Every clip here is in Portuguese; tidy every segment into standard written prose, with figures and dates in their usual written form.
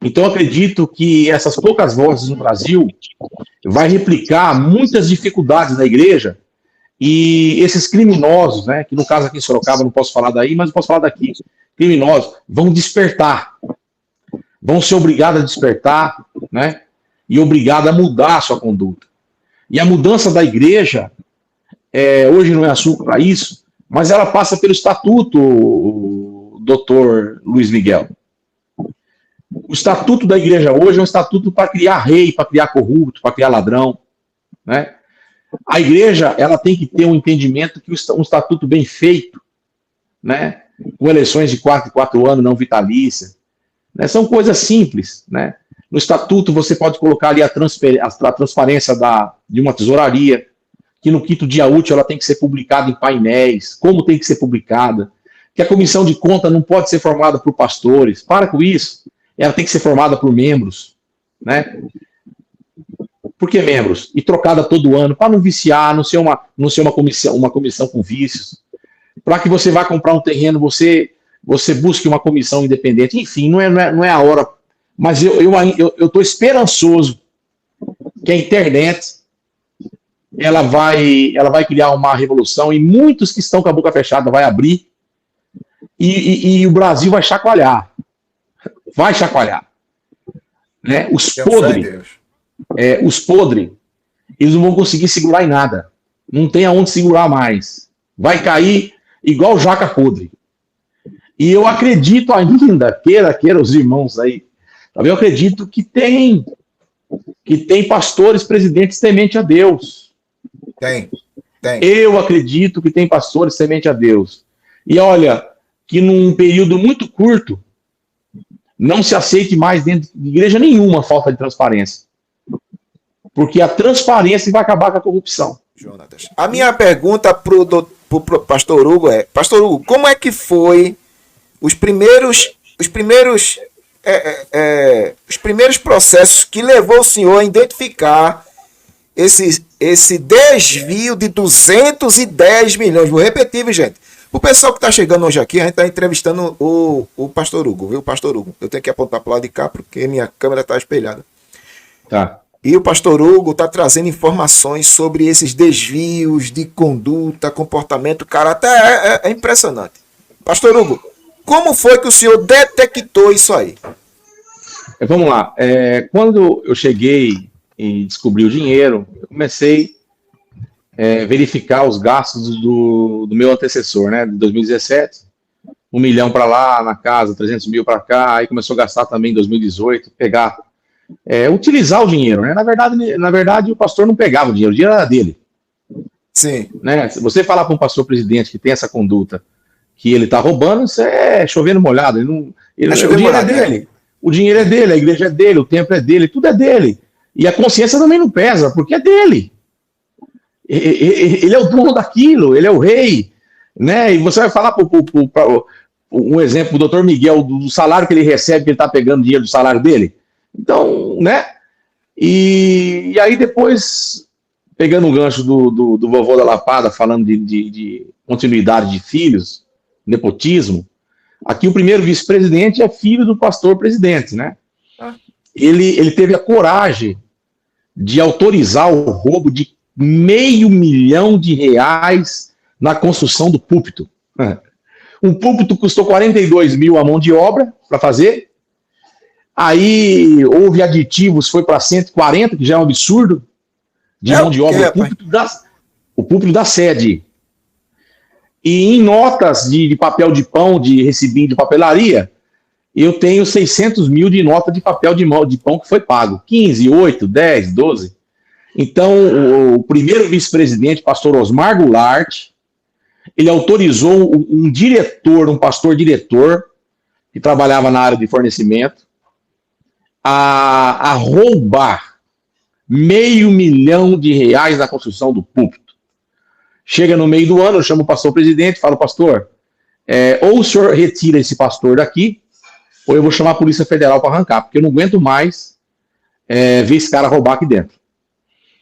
Então, eu acredito que essas poucas vozes no Brasil vai replicar muitas dificuldades da igreja e esses criminosos, né, que no caso aqui em Sorocaba, não posso falar daí, mas eu posso falar daqui, criminosos, vão despertar, vão ser obrigados a despertar, né, e obrigados a mudar a sua conduta. E a mudança da igreja, hoje não é assunto para isso, mas ela passa pelo estatuto, doutor Luiz Miguel. O estatuto da igreja hoje é um estatuto para criar rei, para criar corrupto, para criar ladrão, né? A igreja, ela tem que ter um entendimento que um estatuto bem feito, né, com eleições de 4 em 4 anos, não vitalícia, né, são coisas simples, né? No estatuto você pode colocar ali a transparência de uma tesouraria, que no quinto dia útil ela tem que ser publicada em painéis, como tem que ser publicada, que a comissão de conta não pode ser formada por pastores, para com isso, ela tem que ser formada por membros, né? Por que membros? E trocada todo ano, para não viciar, não ser uma comissão com vícios. Para que você vá comprar um terreno, você busque uma comissão independente. Enfim, não é a hora. Mas eu estou esperançoso que a internet ela vai criar uma revolução e muitos que estão com a boca fechada vai abrir e o Brasil vai chacoalhar. Vai chacoalhar. Né? Os podres, eles não vão conseguir segurar em nada. Não tem aonde segurar mais. Vai cair igual jaca podre. E eu acredito ainda, queira os irmãos aí, eu acredito que tem pastores, presidentes temente a Deus. Tem. Eu acredito que tem pastores temente a Deus. E olha, que num período muito curto, não se aceite mais dentro de igreja nenhuma falta de transparência. Porque a transparência vai acabar com a corrupção. Jonatas, a minha pergunta pro pastor Hugo é: pastor Hugo, como é que foi os primeiros processos que levou o senhor a identificar esse desvio de 210 milhões? Vou repetir, gente. O pessoal que está chegando hoje aqui, a gente está entrevistando o pastor Hugo, viu? Pastor Hugo, eu tenho que apontar para o lado de cá porque minha câmera está espelhada. Tá. E o pastor Hugo está trazendo informações sobre esses desvios de conduta, comportamento, caráter. É impressionante. Pastor Hugo, como foi que o senhor detectou isso aí? Vamos lá. Quando eu cheguei e descobri o dinheiro, eu comecei a verificar os gastos do meu antecessor, né, de 2017. 1 milhão para lá, na casa, 300 mil para cá, aí começou a gastar também em 2018, utilizar o dinheiro, né? Na verdade, o pastor não pegava o dinheiro era dele. Sim. Né? Se você falar para um pastor presidente que tem essa conduta, que ele está roubando, isso é chovendo molhado. O dinheiro é dele. O dinheiro é dele, a igreja é dele, o templo é dele, tudo é dele. E a consciência também não pesa, porque é dele. Ele é o dono daquilo, ele é o rei. Né? E você vai falar um exemplo, o doutor Miguel, do salário que ele recebe, que ele está pegando dinheiro do salário dele. Então, né? E aí depois, pegando o gancho do vovô da Lapada, falando de continuidade de filhos, nepotismo, aqui o primeiro vice-presidente é filho do pastor presidente, né? Ele teve a coragem de autorizar o roubo de R$500 mil na construção do púlpito. Um púlpito custou 42 mil a mão de obra para fazer. Aí houve aditivos, foi para 140, que já é um absurdo, de mão de obra, o púlpito da sede. E em notas de papel de pão, de recibinho de papelaria, eu tenho 600 mil de nota de papel de pão que foi pago. 15, 8, 10, 12. Então, o primeiro vice-presidente, pastor Osmar Goulart, ele autorizou um diretor, um pastor diretor, que trabalhava na área de fornecimento, a roubar R$500 mil na construção do púlpito. Chega no meio do ano, eu chamo o pastor presidente e falo: pastor, ou o senhor retira esse pastor daqui, ou eu vou chamar a Polícia Federal para arrancar, porque eu não aguento mais ver esse cara roubar aqui dentro.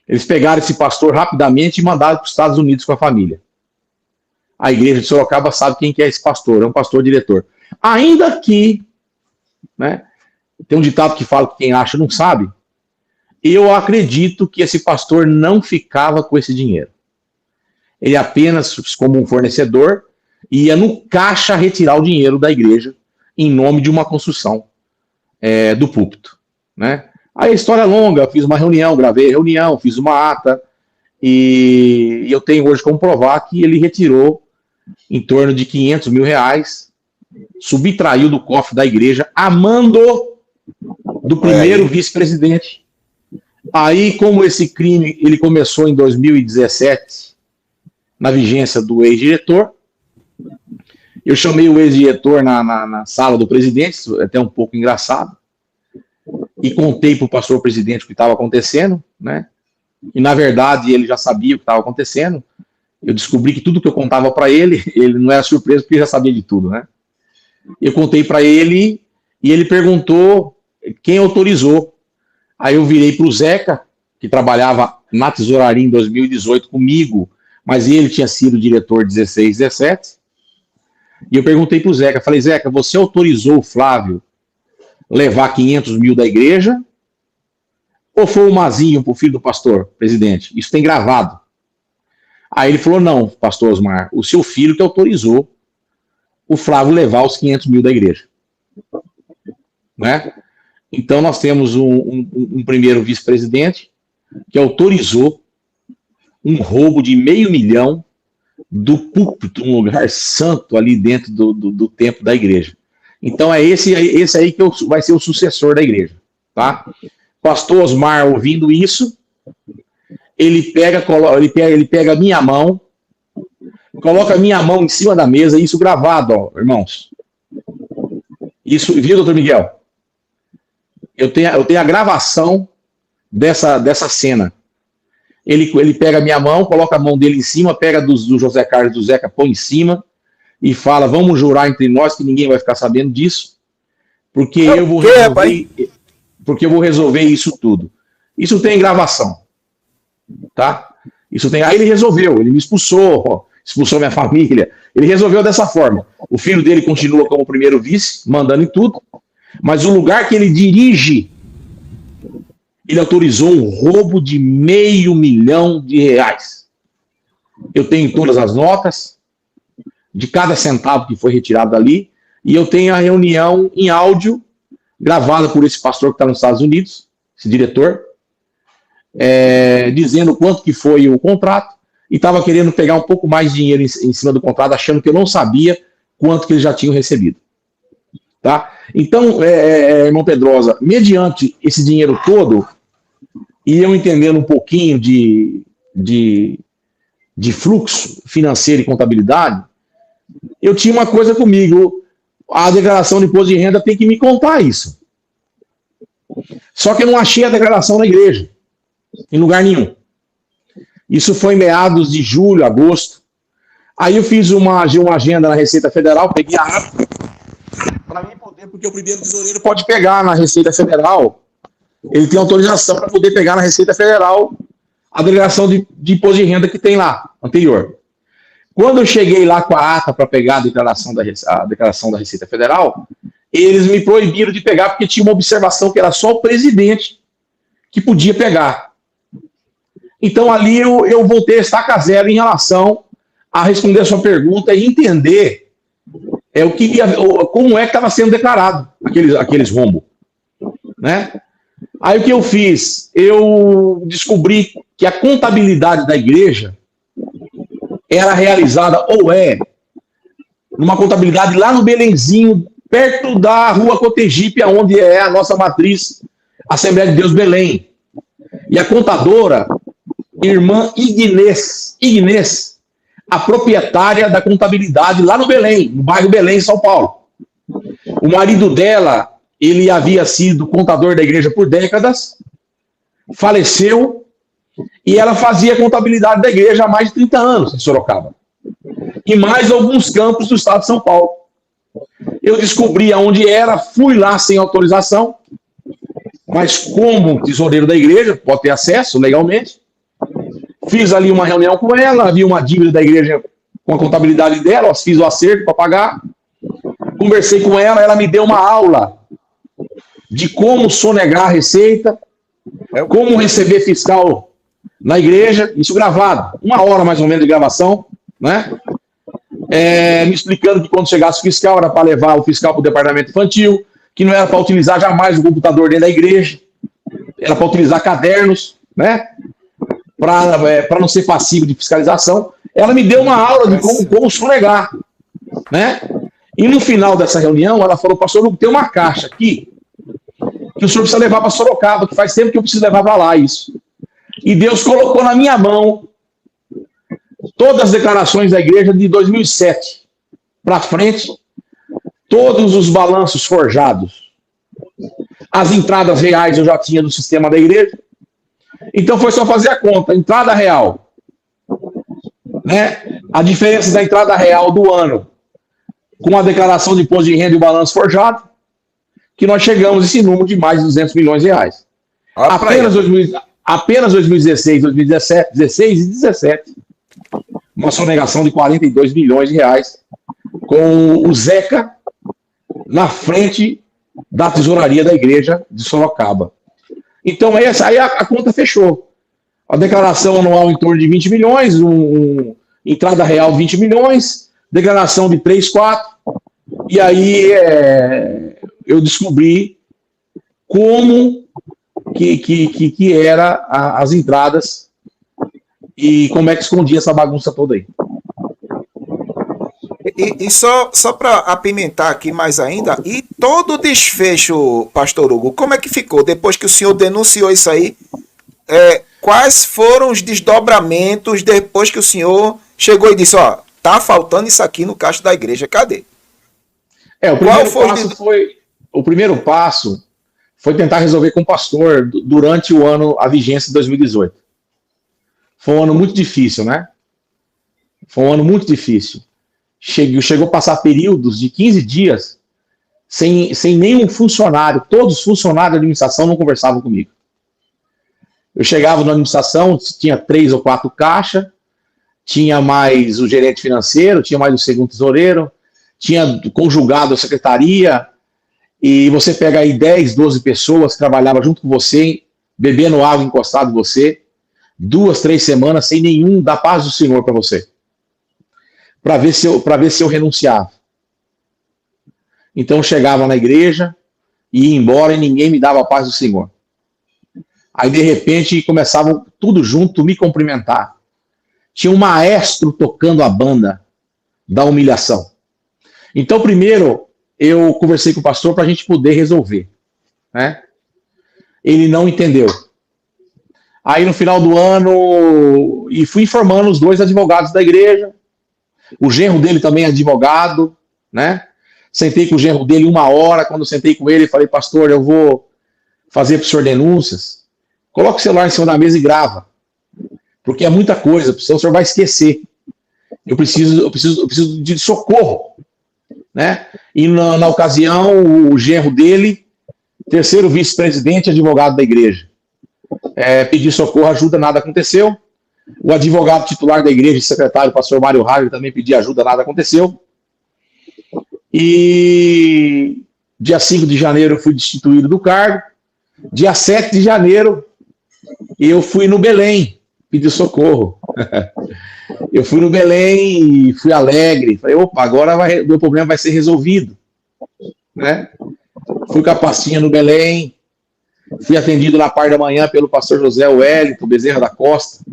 Eles pegaram esse pastor rapidamente e mandaram para os Estados Unidos com a família. A igreja de Sorocaba sabe quem que é esse pastor, é um pastor diretor. Ainda que, né, Tem um ditado que fala que quem acha não sabe. Eu acredito que esse pastor não ficava com esse dinheiro. Ele apenas, como um fornecedor, ia no caixa retirar o dinheiro da igreja em nome de uma construção do púlpito, né? Aí a história é longa, eu fiz uma reunião, gravei a reunião, fiz uma ata, e eu tenho hoje como provar que ele retirou em torno de 500 mil reais, subtraiu do cofre da igreja, a mando do primeiro vice-presidente. Aí, como esse crime ele começou em 2017, na vigência do ex-diretor, eu chamei o ex-diretor na sala do presidente, até um pouco engraçado, e contei para o pastor presidente o que estava acontecendo, né? E na verdade ele já sabia o que estava acontecendo. Eu descobri que tudo que eu contava para ele não era surpresa, porque ele já sabia de tudo, né? Eu contei para ele e ele perguntou quem autorizou. Aí eu virei para o Zeca, que trabalhava na tesouraria em 2018 comigo, mas ele tinha sido diretor 16, 17. E eu perguntei para o Zeca, falei, Zeca, você autorizou o Flávio levar 500 mil da igreja? Ou foi o Mazinho pro filho do pastor, presidente? Isso tem gravado. Aí ele falou, não, pastor Osmar, o seu filho que autorizou o Flávio levar os 500 mil da igreja. Né? Então nós temos um primeiro vice-presidente que autorizou um roubo de 500 mil do púlpito, um lugar santo ali dentro do templo da igreja. Então é esse aí que vai ser o sucessor da igreja. Tá? Pastor Osmar, ouvindo isso, ele pega a minha mão, coloca a minha mão em cima da mesa, isso gravado, ó, irmãos. Isso, viu, doutor Miguel? Eu tenho a gravação dessa cena. Ele pega a minha mão, coloca a mão dele em cima, pega do José Carlos do Zeca, põe em cima e fala, vamos jurar entre nós que ninguém vai ficar sabendo disso, porque eu vou resolver isso tudo. Isso tem gravação, tá? Isso tem. Aí ele resolveu, ele me expulsou minha família. Ele resolveu dessa forma. O filho dele continua como primeiro vice, mandando em tudo, mas o lugar que ele dirige, ele autorizou um roubo de 500 mil reais. Eu tenho todas as notas de cada centavo que foi retirado dali, e eu tenho a reunião em áudio gravada por esse pastor que está nos Estados Unidos, esse diretor, dizendo quanto que foi o contrato, e estava querendo pegar um pouco mais de dinheiro em cima do contrato, achando que eu não sabia quanto que eles já tinham recebido. Tá? Então, irmão Pedrosa, mediante esse dinheiro todo, e eu entendendo um pouquinho de fluxo financeiro e contabilidade, eu tinha uma coisa comigo, a declaração de imposto de renda tem que me contar isso. Só que eu não achei a declaração na igreja, em lugar nenhum. Isso foi em meados de julho, agosto. Aí eu fiz uma agenda na Receita Federal, peguei a ata, para mim poder, porque o primeiro tesoureiro pode pegar na Receita Federal, ele tem autorização para poder pegar na Receita Federal a declaração de imposto de renda que tem lá, anterior. Quando eu cheguei lá com a ata para pegar a declaração da Receita Federal, eles me proibiram de pegar porque tinha uma observação que era só o presidente que podia pegar. Então ali eu voltei a estaca zero em relação a responder a sua pergunta e entender como é que estava sendo declarado aqueles rombos. Né? Aí o que eu fiz? Eu descobri que a contabilidade da igreja era realizada, ou numa contabilidade lá no Belenzinho, perto da rua Cotegipe, onde é a nossa matriz, Assembleia de Deus Belém. E a contadora, irmã Ignês, a proprietária da contabilidade lá no Belém, no bairro Belém, São Paulo. O marido dela, ele havia sido contador da igreja por décadas, faleceu, e ela fazia a contabilidade da igreja há mais de 30 anos em Sorocaba. E mais alguns campos do estado de São Paulo. Eu descobri aonde era, fui lá sem autorização, mas como tesoureiro da igreja, pode ter acesso legalmente. Fiz ali uma reunião com ela, havia uma dívida da igreja com a contabilidade dela, fiz o acerto para pagar. Conversei com ela, ela me deu uma aula de como sonegar a receita, como receber fiscal na igreja, isso gravado, 1 hora mais ou menos de gravação, né? Me explicando que quando chegasse o fiscal, era para levar o fiscal para o departamento infantil, que não era para utilizar jamais o computador dentro da igreja, era para utilizar cadernos, né? Para não ser passivo de fiscalização. Ela me deu uma aula de como sonegar, né? E no final dessa reunião, ela falou, pastor Hugo, tem uma caixa aqui que o senhor precisa levar para Sorocaba, que faz tempo que eu preciso levar para lá isso. E Deus colocou na minha mão todas as declarações da igreja de 2007 para frente, todos os balanços forjados. As entradas reais eu já tinha do sistema da igreja. Então foi só fazer a conta. Entrada real, né? A diferença da entrada real do ano com a declaração de imposto de renda e o balanço forjado, que nós chegamos a esse número de mais de 200 milhões de reais. Apenas 2016, 2017, 16 e 17, uma sonegação de 42 milhões de reais, com o Zeca na frente da tesouraria da igreja de Sorocaba. Então, aí a conta fechou. A declaração anual em torno de 20 milhões, entrada real 20 milhões, declaração de 3, 4, e aí eu descobri como que era as entradas e como é que escondia essa bagunça toda aí. E só para apimentar aqui mais ainda, e todo o desfecho, pastor Hugo, como é que ficou? Depois que o senhor denunciou isso aí, quais foram os desdobramentos depois que o senhor chegou e disse, ó, tá faltando isso aqui no caixa da igreja, cadê? O primeiro passo foi tentar resolver com o pastor durante o ano, a vigência de 2018. Foi um ano muito difícil, né? Foi um ano muito difícil. Chegou a passar períodos de 15 dias sem nenhum funcionário. Todos os funcionários da administração não conversavam comigo. Eu chegava na administração, tinha 3 ou 4 caixas, tinha mais o gerente financeiro, tinha mais o segundo tesoureiro, tinha conjugado a secretaria, e você pega aí 10, 12 pessoas que trabalhavam junto com você, bebendo água encostado em você, 2, 3 semanas sem nenhum da paz do Senhor para você. Para ver se eu renunciava. Então eu chegava na igreja, ia embora e ninguém me dava a paz do Senhor. Aí de repente começavam tudo junto me cumprimentar. Tinha um maestro tocando a banda da humilhação. Então primeiro eu conversei com o pastor para a gente poder resolver, né? Ele não entendeu. Aí no final do ano, e fui informando os 2 advogados da igreja, o genro dele também é advogado, né? Sentei com o genro dele 1 hora, quando sentei com ele, falei, pastor, eu vou fazer para o senhor denúncias, coloca o celular em cima da mesa e grava, porque é muita coisa, o senhor vai esquecer. Eu preciso de socorro, né? E na ocasião, o genro dele, 3º vice-presidente, advogado da igreja, pediu socorro, ajuda, nada aconteceu. O advogado titular da igreja, secretário, o pastor Mário Hager, também pediu ajuda, nada aconteceu. E dia 5 de janeiro eu fui destituído do cargo. Dia 7 de janeiro eu fui no Belém pedir socorro. Eu fui no Belém e fui alegre. Falei, opa, agora meu problema vai ser resolvido, né? Fui com a pastinha no Belém, fui atendido na parte da manhã pelo pastor José Wellington Bezerra da Costa.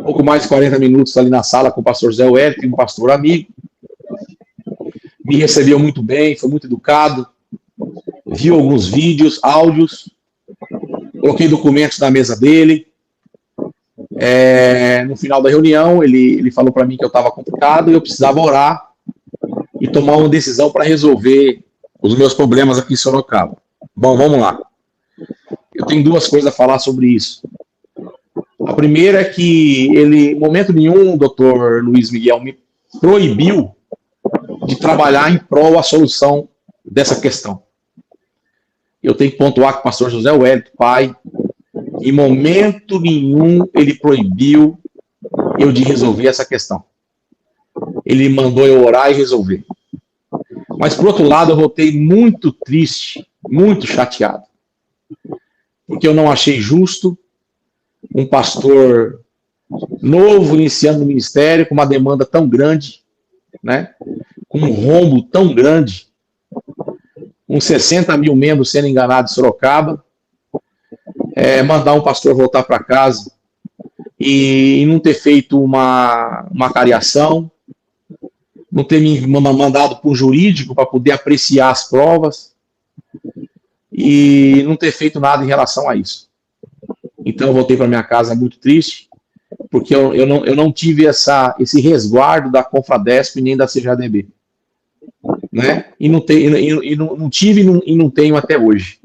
Pouco mais de 40 minutos ali na sala com o pastor José Wellington, um pastor amigo. Me recebeu muito bem, foi muito educado. Viu alguns vídeos, áudios. Coloquei documentos na mesa dele. No final da reunião, ele falou para mim que eu estava complicado e eu precisava orar e tomar uma decisão para resolver os meus problemas aqui em Sorocaba. Bom, vamos lá. Eu tenho 2 coisas a falar sobre isso. A primeira é que em momento nenhum, o doutor Luiz Miguel me proibiu de trabalhar em prol da solução dessa questão. Eu tenho que pontuar que o pastor José Wellington, pai, em momento nenhum ele proibiu eu de resolver essa questão. Ele mandou eu orar e resolver. Mas, por outro lado, eu voltei muito triste muito chateado, porque eu não achei justo um pastor novo iniciando o ministério com uma demanda tão grande, né? Com um rombo tão grande, com 60 mil membros sendo enganados em Sorocaba, mandar um pastor voltar para casa e não ter feito uma cariação, não ter me mandado para o jurídico para poder apreciar as provas e não ter feito nada em relação a isso. Então eu voltei para minha casa muito triste, porque eu não tive esse resguardo da Confradesp nem da CJDB, né? E não tive e não tenho até hoje.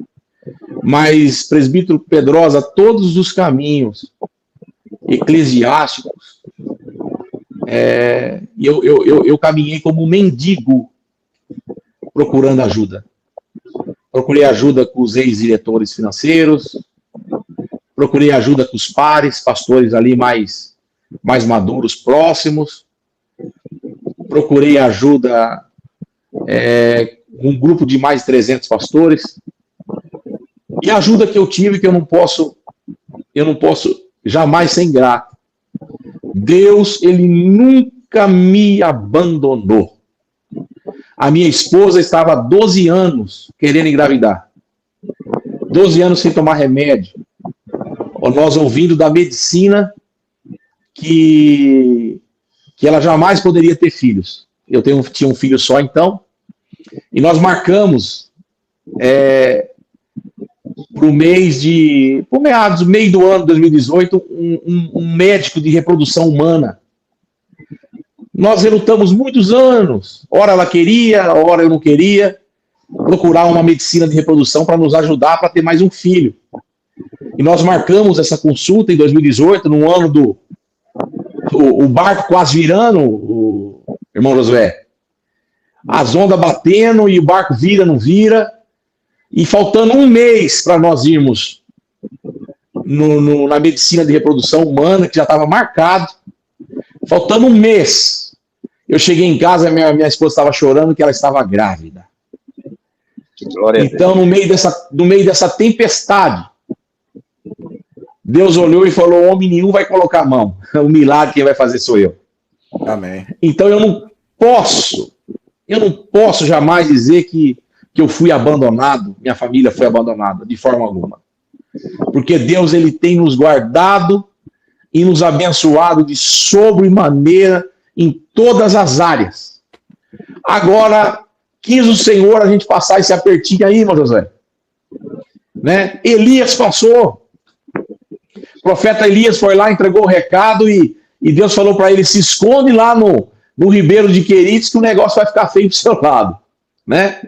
Mas, presbítero Pedrosa, todos os caminhos eclesiásticos, eu caminhei como mendigo procurando ajuda. Procurei ajuda com os ex-diretores financeiros, procurei ajuda com os pares, pastores ali mais maduros, próximos. Procurei ajuda com um grupo de mais de 300 pastores. E a ajuda que eu tive, que eu não posso jamais ser ingrato. Deus, ele nunca me abandonou. A minha esposa estava há 12 anos querendo engravidar. 12 anos sem tomar remédio. Nós ouvindo da medicina que ela jamais poderia ter filhos. Eu tinha um filho só então. E nós marcamos para o meio do ano de 2018, um médico de reprodução humana. Nós relutamos muitos anos. Ora ela queria, ora eu não queria, procurar uma medicina de reprodução para nos ajudar para ter mais um filho. E nós marcamos essa consulta em 2018, no ano o barco quase virando, o irmão Josué. As ondas batendo e o barco vira, não vira. E faltando um mês para nós irmos na medicina de reprodução humana, que já estava marcado. Faltando um mês. Eu cheguei em casa e minha esposa estava chorando que ela estava grávida. Então, no meio dessa tempestade, Deus olhou e falou: homem nenhum vai colocar a mão. O milagre quem vai fazer sou eu. Amém. Então eu não posso jamais dizer que eu fui abandonado, minha família foi abandonada, de forma alguma. Porque Deus, ele tem nos guardado e nos abençoado de sobremaneira em todas as áreas. Agora, quis o Senhor a gente passar esse apertinho aí, irmão José. Né? Elias passou. O profeta Elias foi lá, entregou o recado e Deus falou para ele: se esconde lá no Ribeiro de Querites que o negócio vai ficar feio pro seu lado. Né?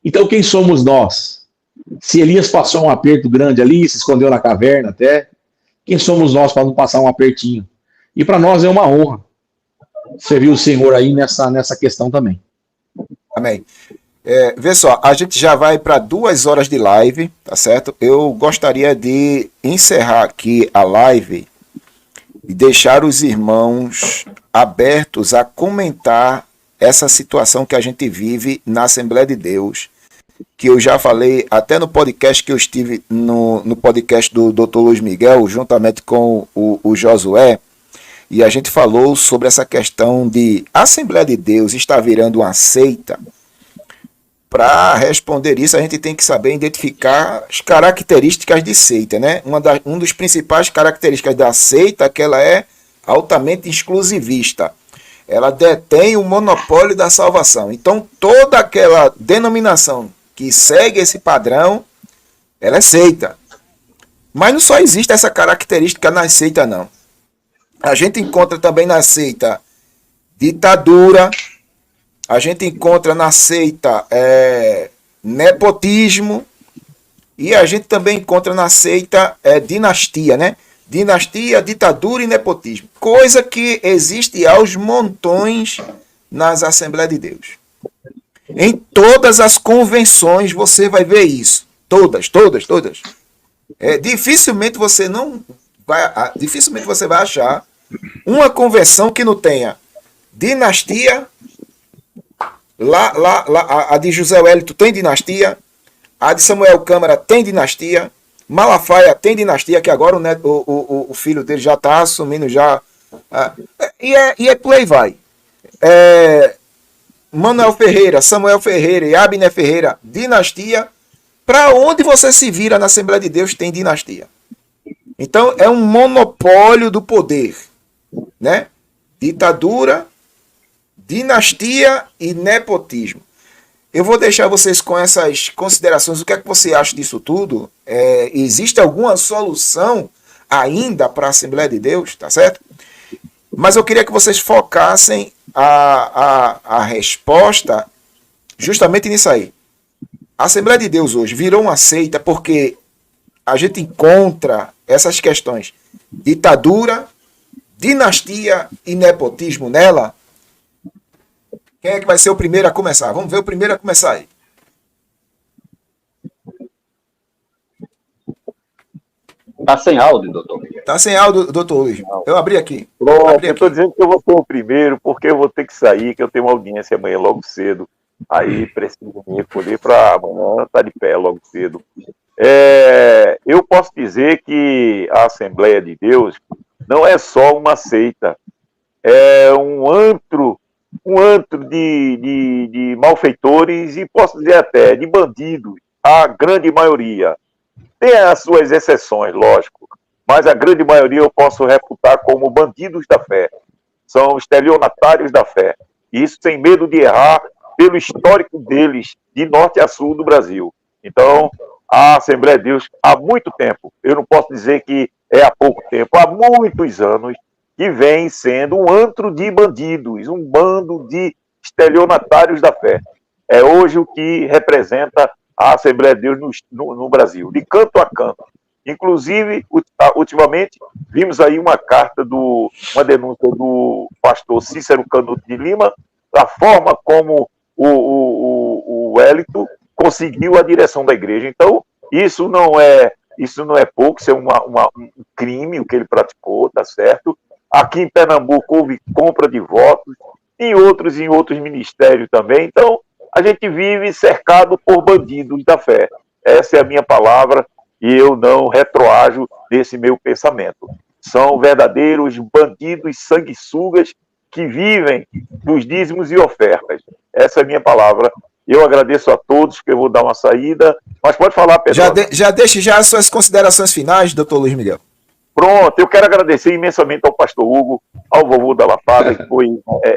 Então, quem somos nós? Se Elias passou um aperto grande ali, se escondeu na caverna até, quem somos nós para não passar um apertinho? E para nós é uma honra servir o Senhor aí nessa questão também. Amém. Vê só, a gente já vai para 2 horas de live, tá certo? Eu gostaria de encerrar aqui a live e deixar os irmãos abertos a comentar essa situação que a gente vive na Assembleia de Deus, que eu já falei até no podcast que eu estive no podcast do Dr. Luiz Miguel, juntamente com o Josué, e a gente falou sobre essa questão de a Assembleia de Deus está virando uma seita. Para responder isso, a gente tem que saber identificar as características de seita, né? Um dos principais características da seita é que ela é altamente exclusivista. Ela detém o monopólio da salvação. Então, toda aquela denominação que segue esse padrão, ela é seita. Mas não só existe essa característica na seita, não. A gente encontra também na seita ditadura, a gente encontra na seita nepotismo, e a gente também encontra na seita dinastia, né? Dinastia, ditadura e nepotismo. Coisa que existe aos montões nas Assembleias de Deus. Em todas as convenções você vai ver isso. Todas. Dificilmente você vai achar uma convenção que não tenha dinastia. Lá, a de José Wellington tem dinastia. A de Samuel Câmara tem dinastia. Malafaia tem dinastia, que agora o filho dele já está assumindo já. E por aí vai. Manuel Ferreira, Samuel Ferreira e Abner Ferreira, dinastia. Para onde você se vira na Assembleia de Deus tem dinastia. Então é um monopólio do poder, né? Ditadura, dinastia e nepotismo. Eu vou deixar vocês com essas considerações. O que é que você acha disso tudo? Existe alguma solução ainda para a Assembleia de Deus, tá certo? Mas eu queria que vocês focassem a resposta justamente nisso aí. A Assembleia de Deus hoje virou uma seita porque a gente encontra essas questões: ditadura, dinastia e nepotismo nela. Quem é que vai ser o primeiro a começar? Vamos ver o primeiro a começar aí. Tá sem áudio, doutor. Tá sem áudio, doutor Luiz. Eu abri aqui. Pronto, eu estou dizendo que eu vou ser o primeiro, porque eu vou ter que sair, que eu tenho uma audiência amanhã logo cedo. Aí preciso me recolher para amanhã estar de pé logo cedo. Eu posso dizer que a Assembleia de Deus não é só uma seita, é um antro de malfeitores e posso dizer até de bandidos, a grande maioria. Tem as suas exceções, lógico, mas a grande maioria eu posso reputar como bandidos da fé. São estelionatários da fé. Isso sem medo de errar pelo histórico deles, de norte a sul do Brasil. Então, a Assembleia de Deus, há muito tempo, eu não posso dizer que é há pouco tempo, há muitos anos, que vem sendo um antro de bandidos, um bando de estelionatários da fé. É hoje o que representa a Assembleia de Deus no Brasil, de canto a canto. Inclusive, ultimamente, vimos aí uma denúncia do pastor Cícero Canuto de Lima, da forma como o Wellington conseguiu a direção da igreja. Então, isso não é pouco, isso é um crime o que ele praticou, tá certo? Aqui em Pernambuco houve compra de votos, em outros ministérios também. Então, a gente vive cercado por bandidos da fé. Essa é a minha palavra e eu não retroajo desse meu pensamento. São verdadeiros bandidos sanguessugas que vivem dos dízimos e ofertas. Essa é a minha palavra. Eu agradeço a todos, que eu vou dar uma saída. Mas pode falar, Pedro. Já deixe as suas considerações finais, doutor Luiz Miguel. Pronto, eu quero agradecer imensamente ao pastor Hugo, ao vovô da Lapada, que foi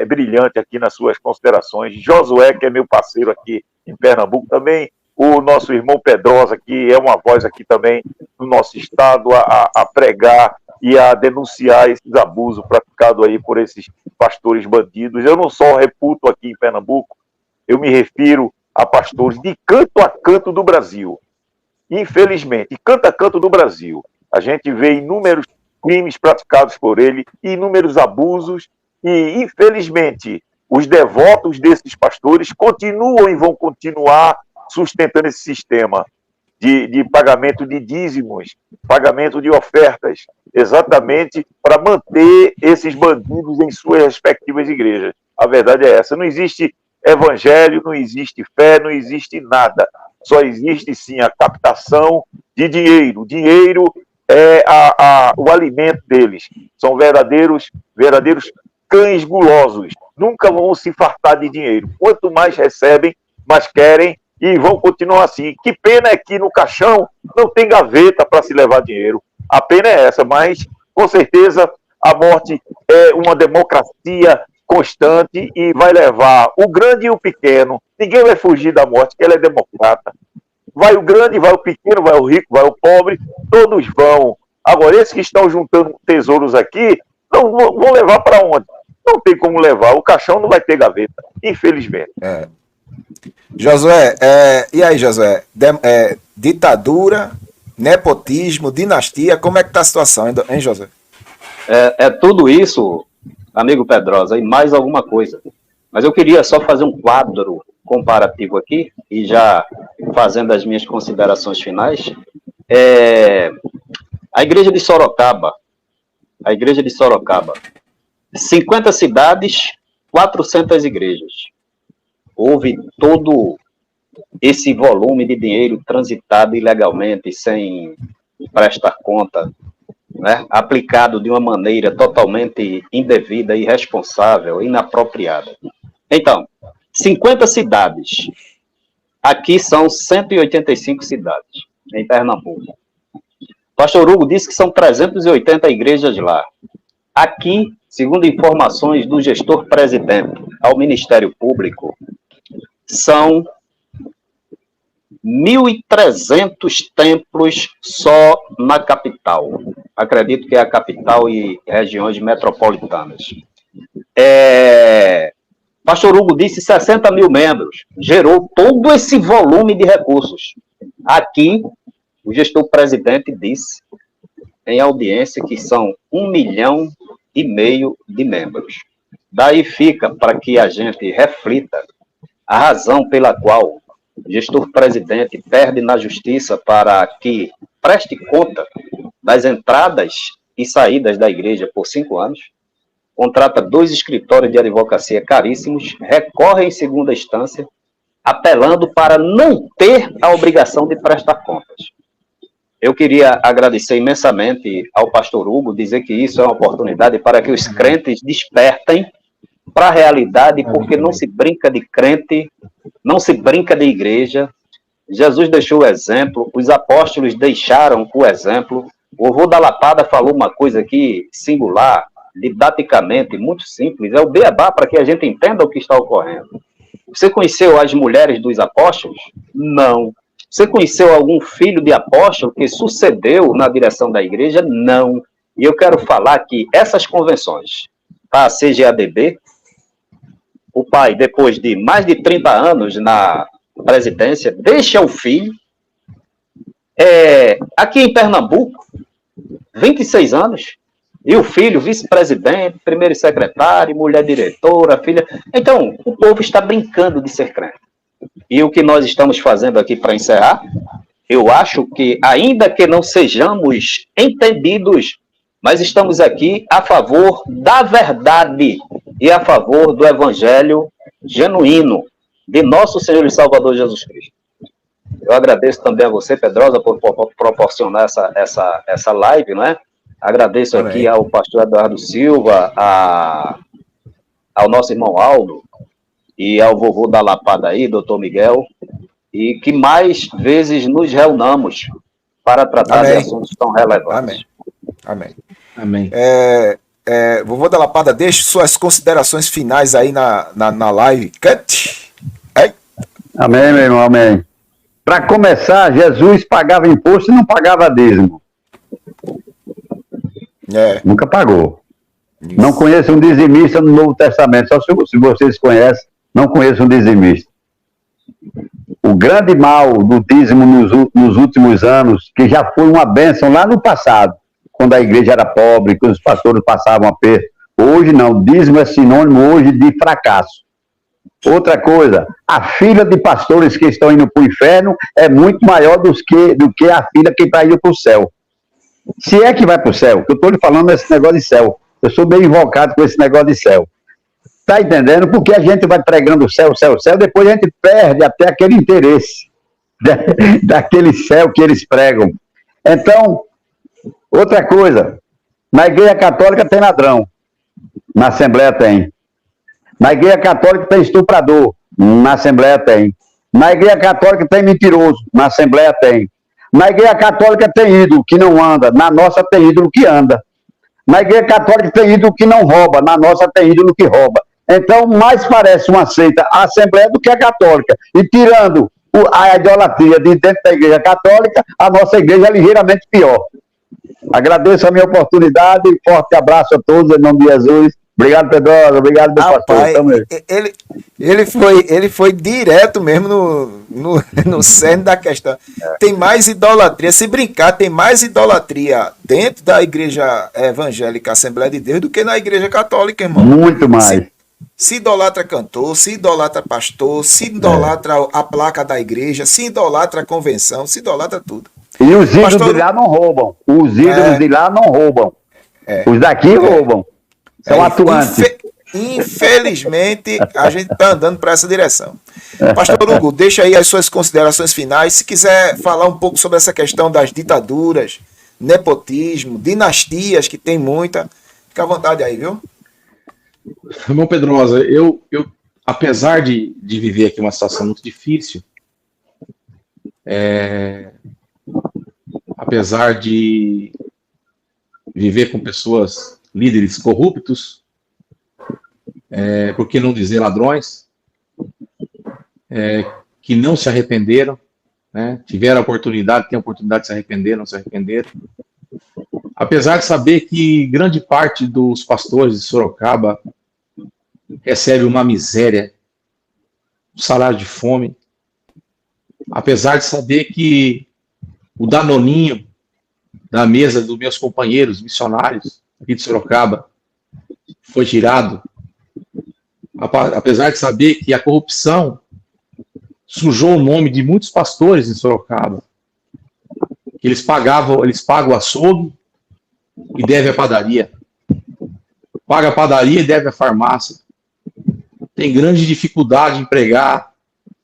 brilhante aqui nas suas considerações. Josué, que é meu parceiro aqui em Pernambuco também. O nosso irmão Pedrosa, que é uma voz aqui também no nosso estado, a pregar e a denunciar esses abusos praticados aí por esses pastores bandidos. Eu não só reputo aqui em Pernambuco, eu me refiro a pastores de canto a canto do Brasil. Infelizmente, de canto a canto do Brasil, a gente vê inúmeros crimes praticados por ele, inúmeros abusos, e, infelizmente, os devotos desses pastores continuam e vão continuar sustentando esse sistema de pagamento de dízimos, pagamento de ofertas, exatamente para manter esses bandidos em suas respectivas igrejas. A verdade é essa. Não existe evangelho, não existe fé, não existe nada. Só existe, sim, a captação de dinheiro. O dinheiro é o alimento deles. São verdadeiros cães gulosos. Nunca vão se fartar de dinheiro. Quanto mais recebem, mais querem e vão continuar assim. Que pena é que no caixão não tem gaveta para se levar dinheiro. A pena é essa, mas com certeza a morte é uma democracia constante e vai levar o grande e o pequeno. Ninguém vai fugir da morte, que ela é democrata. Vai o grande, vai o pequeno, vai o rico, vai o pobre, todos vão. Agora, esses que estão juntando tesouros aqui, não vão levar para onde? Não tem como levar. O caixão não vai ter gaveta, infelizmente. Josué, e aí, Josué? Ditadura, nepotismo, dinastia, como é que está a situação, hein, Josué? É tudo isso, amigo Pedrosa, e mais alguma coisa. Mas eu queria só fazer um quadro comparativo aqui, e já fazendo as minhas considerações finais. A igreja de Sorocaba, 50 cidades, 400 igrejas. Houve todo esse volume de dinheiro transitado ilegalmente, sem prestar conta, né, aplicado de uma maneira totalmente indevida, irresponsável, inapropriada. Então, 50 cidades. Aqui são 185 cidades, em Pernambuco. Pastor Hugo disse que são 380 igrejas lá. Aqui, segundo informações do gestor presidente ao Ministério Público, são 1.300 templos só na capital. Acredito que é a capital e regiões metropolitanas. Pastor Hugo disse 60 mil membros. Gerou todo esse volume de recursos. Aqui, o gestor presidente disse, em audiência, que são 1,5 milhão de membros. Daí fica para que a gente reflita a razão pela qual o gestor presidente perde na justiça para que preste conta das entradas e saídas da igreja por 5 anos, contrata 2 escritórios de advocacia caríssimos, recorre em segunda instância, apelando para não ter a obrigação de prestar contas. Eu queria agradecer imensamente ao pastor Hugo, dizer que isso é uma oportunidade para que os crentes despertem para a realidade, porque não se brinca de crente, não se brinca de igreja. Jesus deixou o exemplo, os apóstolos deixaram o exemplo. O vô da Lapada falou uma coisa aqui singular, didaticamente, muito simples, é o beabá para que a gente entenda o que está ocorrendo. Você conheceu as mulheres dos apóstolos? Não. Você conheceu algum filho de apóstolo que sucedeu na direção da igreja? Não. E eu quero falar que essas convenções, a CGADB, o pai, depois de mais de 30 anos na presidência, deixa o filho. Aqui em Pernambuco, 26 anos, e o filho, vice-presidente, primeiro secretário, mulher diretora, filha. Então, o povo está brincando de ser crente. E o que nós estamos fazendo aqui para encerrar, eu acho que, ainda que não sejamos entendidos, mas estamos aqui a favor da verdade e a favor do evangelho genuíno de nosso Senhor e Salvador Jesus Cristo. Eu agradeço também a você, Pedrosa, por proporcionar essa live, não é? Agradeço aqui ao pastor Eduardo Silva, ao nosso irmão Aldo e ao vovô da Lapada aí, doutor Miguel, e que mais vezes nos reunamos para tratar de assuntos tão relevantes. Amém. Vovô da Lapada, deixe suas considerações finais aí na live. Amém, meu irmão, amém. Para começar, Jesus pagava imposto e não pagava dízimo. Nunca pagou. Isso. Não conheço um dizimista no Novo Testamento, só se vocês conhecem, não conheço um dizimista. O grande mal do dízimo nos últimos anos, que já foi uma bênção lá no passado, quando a igreja era pobre, quando os pastores passavam aperto. Hoje não, dízimo é sinônimo hoje de fracasso. Outra coisa, a fila de pastores que estão indo para o inferno é muito maior do que a fila que está indo para o céu. Se é que vai para o céu, que eu estou lhe falando desse negócio de céu. Eu sou bem invocado com esse negócio de céu. Está entendendo? Porque a gente vai pregando céu, depois a gente perde até aquele interesse daquele céu que eles pregam. Então, outra coisa, na igreja católica tem ladrão, na Assembleia tem. Na igreja católica tem estuprador, na Assembleia tem. Na igreja católica tem mentiroso, na Assembleia tem. Na igreja católica tem ídolo que não anda, na nossa tem ídolo que anda. Na igreja católica tem ídolo que não rouba, na nossa tem ídolo que rouba. Então, mais parece uma seita a Assembleia do que a católica. E tirando a idolatria de dentro da igreja católica, a nossa igreja é ligeiramente pior. Agradeço a minha oportunidade, forte abraço a todos, em nome de Jesus. Obrigado, Pedrosa. Obrigado, meu pastor. Ele foi direto mesmo no cerne da questão. Tem mais idolatria. Se brincar, tem mais idolatria dentro da igreja evangélica Assembleia de Deus do que na igreja católica, irmão. Muito mais. Se idolatra cantor, se idolatra pastor, se idolatra a placa da igreja, se idolatra a convenção, se idolatra tudo. E os ídolos de lá não roubam. Os ídolos de lá não roubam. Os daqui roubam. São atuantes. infelizmente, a gente está andando para essa direção. Pastor Hugo, deixa aí as suas considerações finais. Se quiser falar um pouco sobre essa questão das ditaduras, nepotismo, dinastias, que tem muita, fica à vontade aí, viu? Irmão Pedrosa, eu apesar de viver aqui uma situação muito difícil, apesar de viver com pessoas, líderes corruptos, por que não dizer ladrões, que não se arrependeram, né, tiveram a oportunidade, têm a oportunidade de se arrepender, não se arrependeram. Apesar de saber que grande parte dos pastores de Sorocaba recebe uma miséria, um salário de fome, apesar de saber que o danoninho da mesa dos meus companheiros missionários aqui de Sorocaba foi tirado, apesar de saber que a corrupção sujou o nome de muitos pastores em Sorocaba, que eles pagam o açougue e devem a padaria, paga a padaria e deve a farmácia, tem grande dificuldade em pregar.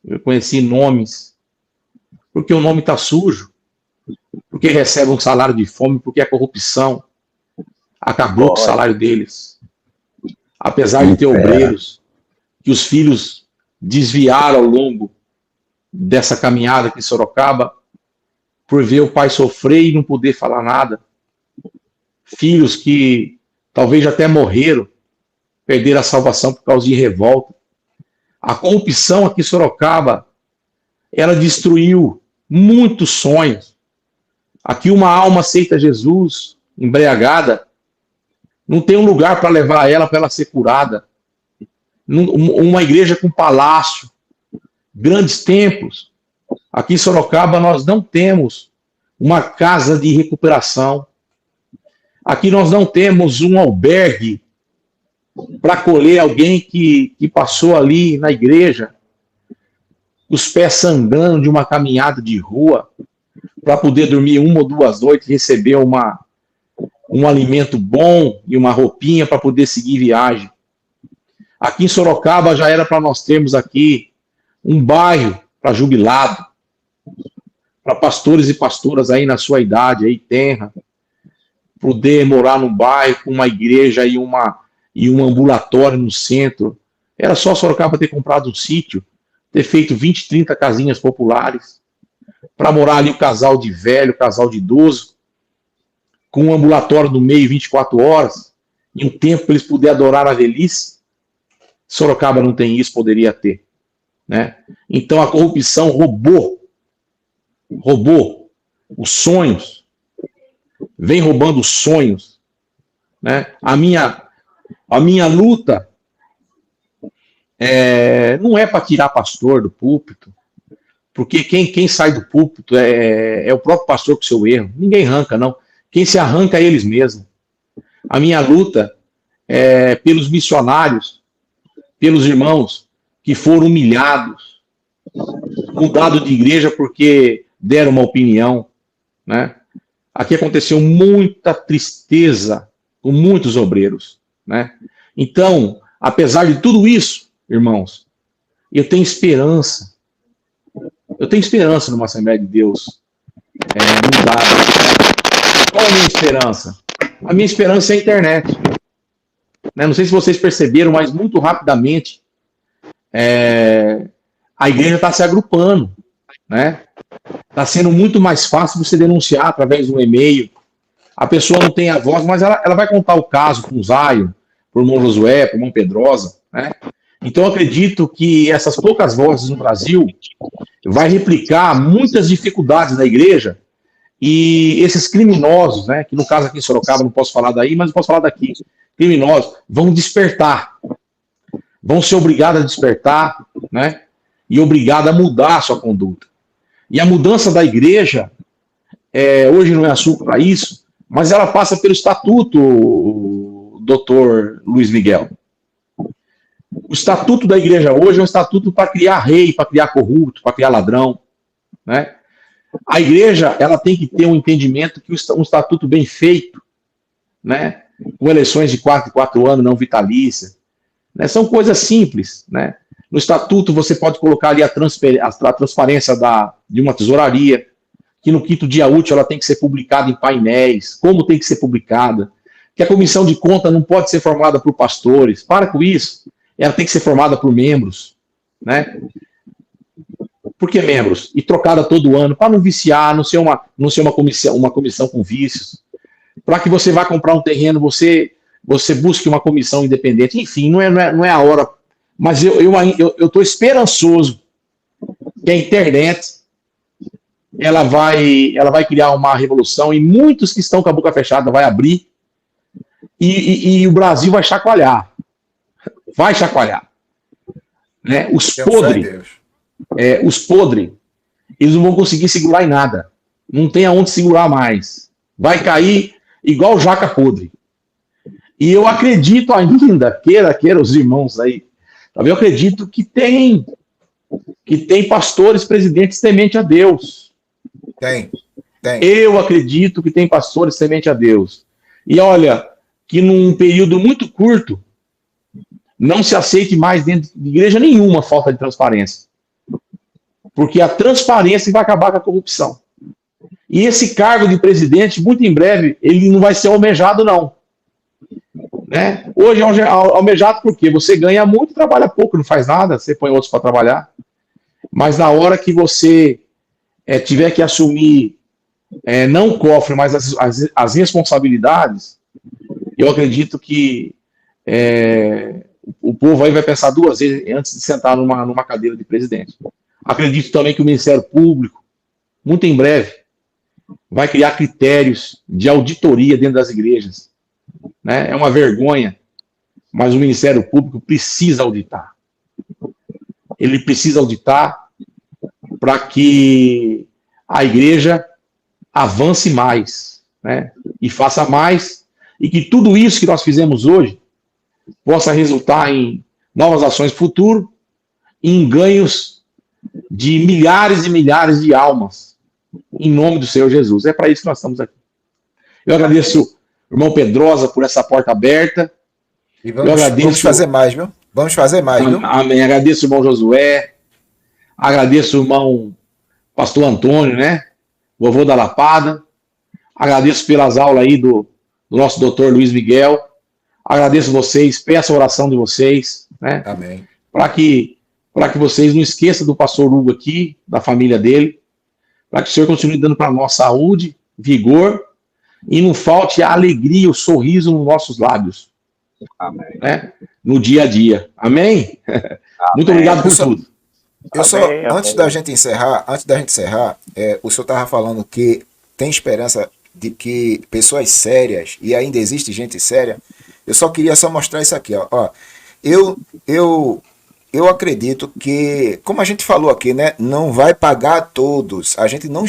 Eu conheci nomes, porque o nome está sujo, porque recebe um salário de fome, porque a corrupção acabou com o salário deles. Apesar de ter obreiros, que os filhos desviaram ao longo dessa caminhada aqui em Sorocaba, por ver o pai sofrer e não poder falar nada. Filhos que talvez até morreram, perderam a salvação por causa de revolta. A corrupção aqui em Sorocaba, ela destruiu muitos sonhos. Aqui uma alma aceita Jesus, embriagada, não tem um lugar para levar ela para ela ser curada. Uma igreja com palácio, grandes templos. Aqui em Sorocaba nós não temos uma casa de recuperação. Aqui nós não temos um albergue para acolher alguém que passou ali na igreja, os pés sangrando de uma caminhada de rua, para poder dormir 1 ou 2 noites, receber um alimento bom e uma roupinha para poder seguir viagem. Aqui em Sorocaba já era para nós termos aqui um bairro para jubilado, para pastores e pastoras aí na sua idade, aí tenra, poder morar num bairro com uma igreja e um ambulatório no centro. Era só Sorocaba ter comprado um sítio, ter feito 20, 30 casinhas populares, para morar ali o casal de velho, o casal de idoso, com um ambulatório no meio 24 horas, e um tempo para eles poderem adorar a velhice. Sorocaba não tem isso, poderia ter. Né? Então a corrupção roubou os sonhos, vem roubando os sonhos. Né? A minha luta não é para tirar pastor do púlpito, porque quem sai do púlpito é o próprio pastor com seu erro. Ninguém arranca, não. Quem se arranca é eles mesmos. A minha luta é pelos missionários, pelos irmãos que foram humilhados, mudados de igreja porque deram uma opinião. Né? Aqui aconteceu muita tristeza com muitos obreiros. Né? Então, apesar de tudo isso, irmãos, eu tenho esperança. Eu tenho esperança numa Assembleia de Deus mudada. Qual é a minha esperança? A minha esperança é a internet. Né? Não sei se vocês perceberam, mas muito rapidamente a igreja está se agrupando. Né? Está sendo muito mais fácil você denunciar através de um e-mail. A pessoa não tem a voz, mas ela vai contar o caso com o Zaio, por irmão Josué, por irmão Pedrosa. Né? Então eu acredito que essas poucas vozes no Brasil vai replicar muitas dificuldades da igreja, e esses criminosos, né, que no caso aqui em Sorocaba não posso falar daí, mas eu posso falar daqui, criminosos vão despertar, vão ser obrigados a despertar, né, e obrigados a mudar a sua conduta. E a mudança da igreja, hoje não é assunto para isso, mas ela passa pelo estatuto, doutor Luiz Miguel. O estatuto da igreja hoje é um estatuto para criar rei, para criar corrupto, para criar ladrão. Né? A igreja ela tem que ter um entendimento que um estatuto bem feito, né? Com eleições de 4 em 4 anos, não vitalícia, né? São coisas simples, né? No estatuto você pode colocar ali a transparência de uma tesouraria, que no 5º dia útil ela tem que ser publicada em painéis, como tem que ser publicada, que a comissão de conta não pode ser formada por pastores, para com isso, ela tem que ser formada por membros, né? Por que membros? E trocada todo ano, para não viciar, não ser uma comissão com vícios, para que você vá comprar um terreno, você busque uma comissão independente, enfim, não é a hora, mas eu estou esperançoso que a internet ela vai criar uma revolução e muitos que estão com a boca fechada vai abrir e o Brasil vai chacoalhar, né? Os podres, eles não vão conseguir segurar em nada, não tem aonde segurar mais, vai cair igual jaca podre. E eu acredito ainda, queira os irmãos aí, eu acredito que tem pastores, presidentes temente a Deus. Tem. Eu acredito que tem pastores temente a Deus. E olha, que num período muito curto, não se aceite mais dentro de igreja nenhuma falta de transparência. Porque a transparência vai acabar com a corrupção. E esse cargo de presidente, muito em breve, ele não vai ser almejado, não. Né? Hoje é almejado porque você ganha muito, trabalha pouco, não faz nada, você põe outros para trabalhar. Mas na hora que você tiver que assumir, não o cofre, mas as responsabilidades, eu acredito que o povo aí vai pensar 2 vezes antes de sentar numa cadeira de presidente. Acredito também que o Ministério Público, muito em breve, vai criar critérios de auditoria dentro das igrejas. Né? É uma vergonha, mas o Ministério Público precisa auditar. Ele precisa auditar para que a igreja avance mais, né? E faça mais, e que tudo isso que nós fizemos hoje possa resultar em novas ações no futuro, em ganhos de milhares e milhares de almas, em nome do Senhor Jesus. É para isso que nós estamos aqui. Eu agradeço o irmão Pedrosa por essa porta aberta. E vamos fazer mais, viu? Vamos fazer mais, viu? Amém. Agradeço o irmão Josué, agradeço o irmão pastor Antônio, né? Vovô da Lapada. Agradeço pelas aulas aí do nosso doutor Luiz Miguel. Agradeço vocês, peço a oração de vocês, né? Amém. Para que vocês não esqueçam do pastor Hugo aqui, da família dele, para que o Senhor continue dando para nós saúde, vigor, e não falte a alegria, o sorriso nos nossos lábios. Amém. Né? No dia a dia. Amém? Amém. Muito obrigado por tudo. Antes da gente encerrar, o senhor estava falando que tem esperança de que pessoas sérias, e ainda existe gente séria, eu só queria mostrar isso aqui, ó. Eu acredito que, como a gente falou aqui, né, não vai pagar a todos. A gente não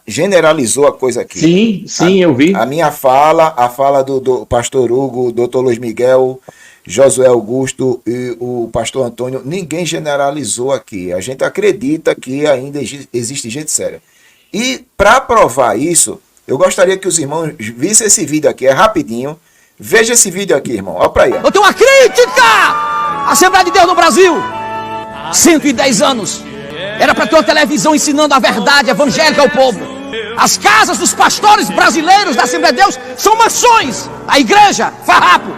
generalizou a coisa aqui. Sim, eu vi. A minha fala, a fala do pastor Hugo, doutor Luiz Miguel, Josué Augusto e o pastor Antônio, ninguém generalizou aqui. A gente acredita que ainda existe gente séria. E para provar isso, eu gostaria que os irmãos vissem esse vídeo aqui, é rapidinho. Veja esse vídeo aqui, irmão. Olha para aí. Eu tenho uma crítica! Assembleia de Deus no Brasil, 110 anos. Era para ter uma televisão ensinando a verdade evangélica ao povo. As casas dos pastores brasileiros da Assembleia de Deus são mansões. A igreja, farrapo.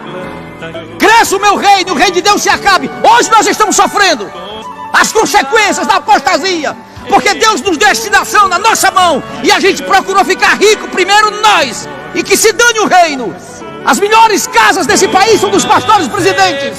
Cresça o meu reino, o reino de Deus se acabe. Hoje nós estamos sofrendo as consequências da apostasia, porque Deus nos deu destinação na nossa mão e a gente procurou ficar rico primeiro nós, e que se dane o reino. As melhores casas desse país são dos pastores presidentes.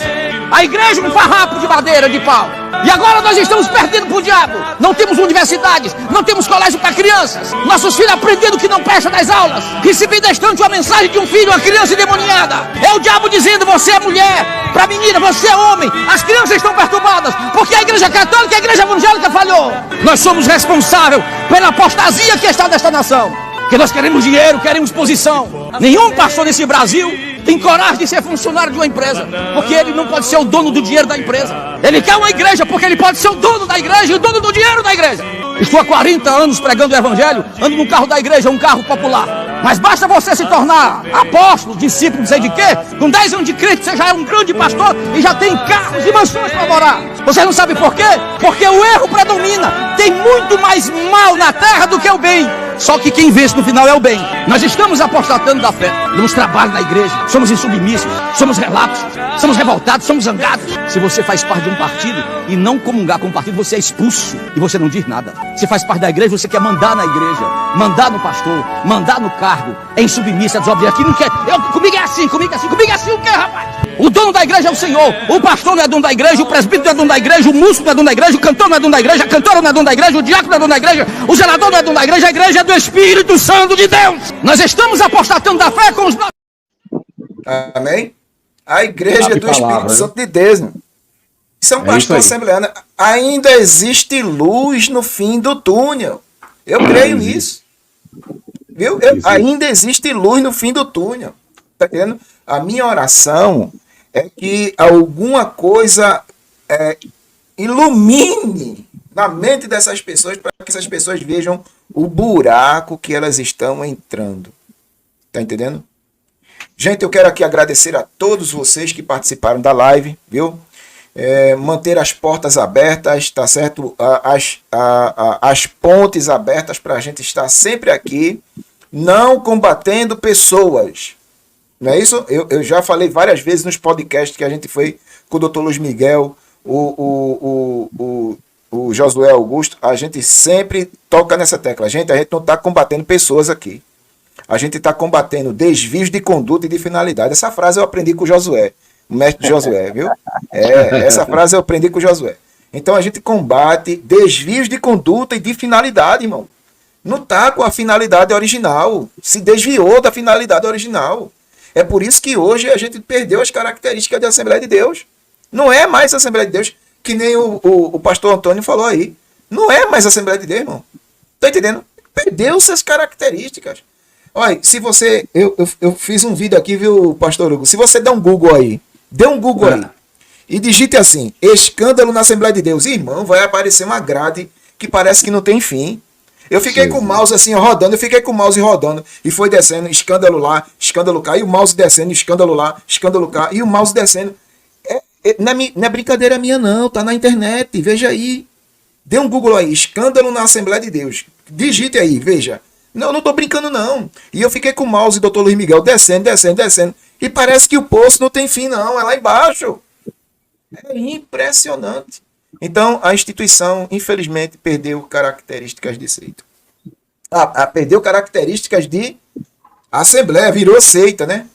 A igreja é um farrapo de madeira, de pau. E agora nós estamos perdendo para o diabo. Não temos universidades, não temos colégio para crianças. Nossos filhos aprendendo que não presta nas aulas. Recebi distante uma mensagem de um filho, uma criança endemoniada. É o diabo dizendo: você é mulher. Para a menina, você é homem. As crianças estão perturbadas porque a igreja católica e a igreja evangélica falhou. Nós somos responsáveis pela apostasia que está nesta nação. Porque nós queremos dinheiro, queremos posição. Nenhum pastor nesse Brasil tem coragem de ser funcionário de uma empresa, porque ele não pode ser o dono do dinheiro da empresa. Ele quer uma igreja porque ele pode ser o dono da igreja e o dono do dinheiro da igreja. Estou há 40 anos pregando o evangelho, ando num carro da igreja, um carro popular. Mas basta você se tornar apóstolo, discípulo, não sei de quê, com 10 anos de Cristo, você já é um grande pastor e já tem carros e mansões para morar. Você não sabe por quê? Porque o erro predomina. Tem muito mais mal na terra do que o bem. Só que quem vence no final é o bem. Nós estamos apostatando da fé. Damos trabalho na igreja. Somos insubmissos. Somos relapsos. Somos revoltados. Somos zangados. Se você faz parte de um partido e não comungar com o partido, você é expulso e você não diz nada. Se faz parte da igreja, você quer mandar na igreja, mandar no pastor, mandar no cargo. É insubmisso, é desobediente. Aqui não quer. Comigo é assim, comigo é assim, comigo é assim. O que, rapaz? O dono da igreja é o Senhor. O pastor não é dono da igreja, o presbítero não é dono da igreja, o músico não é dono da igreja, o cantor não é dono da igreja, a cantora não é dono da igreja, o diácono não é dono da igreja, o zelador não é dono da igreja, a igreja é do Espírito Santo de Deus. Nós estamos apostatando da fé com os... Amém? A igreja é do Espírito Santo de Deus. Né? Isso é um pastor assembleano. Ainda existe luz no fim do túnel. Eu creio nisso. Viu? Ainda existe luz no fim do túnel. Tá entendendo? A minha oração é que alguma coisa ilumine na mente dessas pessoas para que essas pessoas vejam o buraco que elas estão entrando. Tá entendendo? Gente, eu quero aqui agradecer a todos vocês que participaram da live, viu? Manter as portas abertas, tá certo? As pontes abertas para a gente estar sempre aqui, não combatendo pessoas. Não é isso? Eu já falei várias vezes nos podcasts que a gente foi com o Dr. Luiz Miguel, o Josué Augusto, a gente sempre toca nessa tecla. A gente não está combatendo pessoas aqui. A gente está combatendo desvios de conduta e de finalidade. Essa frase eu aprendi com o Josué, o mestre Josué, viu? Essa frase eu aprendi com o Josué. Então a gente combate desvios de conduta e de finalidade, irmão. Não está com a finalidade original. Se desviou da finalidade original. É por isso que hoje a gente perdeu as características da Assembleia de Deus. Não é mais a Assembleia de Deus, que nem o pastor Antônio falou aí. Não é mais a Assembleia de Deus, irmão. Tá entendendo? Perdeu suas características. Olha, se você... Eu fiz um vídeo aqui, viu, pastor Hugo? Se você der um Google aí, dê um Google aí, e digite assim, escândalo na Assembleia de Deus, irmão, vai aparecer uma grade que parece que não tem fim. Eu fiquei com o mouse assim, rodando, e foi descendo, escândalo lá, escândalo cá, e o mouse descendo, escândalo lá, escândalo cá, e o mouse descendo. Não é brincadeira minha não, tá na internet, veja aí. Dê um Google aí, escândalo na Assembleia de Deus. Digite aí, veja. Não tô brincando não. E eu fiquei com o mouse, Dr. Luiz Miguel, descendo, e parece que o poço não tem fim não, é lá embaixo. É impressionante. Então, a instituição, infelizmente, perdeu características de seita. Perdeu características de assembleia, virou seita, né?